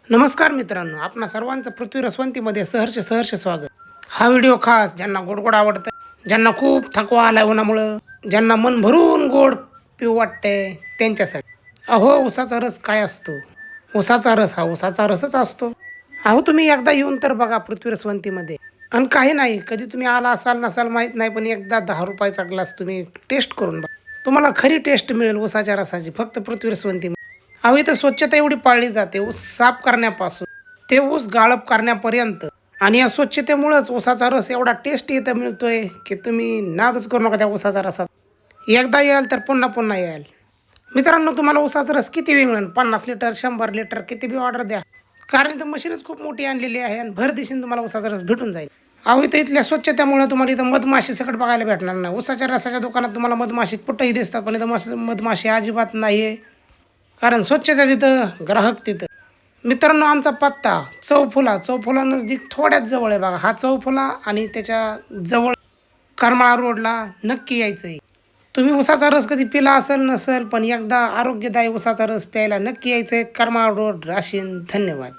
नमस्कार मित्रांनो, आपणा सर्वांचं पृथ्वी रसवंतीमध्ये सहर्ष स्वागत. हा व्हिडिओ खास ज्यांना गोड गोड आवडतं, ज्यांना खूप थकवा आला उन्हामुळं, ज्यांना मन भरून गोड पिऊ वाटते त्यांच्यासाठी. अहो, उसाचा रस काय असतो? उसाचा रस हा उसाचा रसच असतो. अहो, तुम्ही एकदा येऊन तर बघा पृथ्वी रसवंतीमध्ये. आणि काही नाही, कधी तुम्ही आला असाल नसाल माहीत नाही, पण एकदा ₹10चा ग्लास तुम्ही टेस्ट करून बघा. तुम्हाला खरी टेस्ट मिळेल उसाच्या रसाची फक्त पृथ्वी रसवंती. अहो, इथं स्वच्छता एवढी पाळली जाते ऊस साफ करण्यापासून ते ऊस गाळप करण्यापर्यंत. आणि या स्वच्छतेमुळंच ऊसाचा रस एवढा टेस्टी इथं मिळतोय की तुम्ही नादच करू नका त्या ऊसाचा रसात. एकदा याल तर पुन्हा पुन्हा याल. मित्रांनो, तुम्हाला ऊसाचा रस किती वेळ मिळेल? 50 लिटर, 100 लिटर, किती बी ऑर्डर द्या. कारण इथं मशीनच खूप मोठी आणलेली आहे आणि भर दिवशी तुम्हाला ऊसाचा रस भेटून जाईल. अहो, इथं इथल्या स्वच्छतेमुळे तुम्हाला इथं मधमाशी सकट बघायला भेटणार नाही. ऊसाच्या रसाच्या दुकानात तुम्हाला मधमाशी कुठंही दिसतात, पण इथं मधमाशी अजिबात नाही आहे. कारण स्वच्छता तिथं, ग्राहक तिथं. मित्रांनो, आमचा पत्ता चौफुला नजदीक थोड्याच जवळ आहे बघा. हा चौफुला आणि त्याच्या जवळ करमाळा रोडला नक्की यायचं आहे. तुम्ही उसाचा रस कधी पिला असेल नसेल, पण एकदा आरोग्यदायी उसाचा रस प्यायला नक्की यायचं आहे. करमाळा रोड, राशीन. धन्यवाद.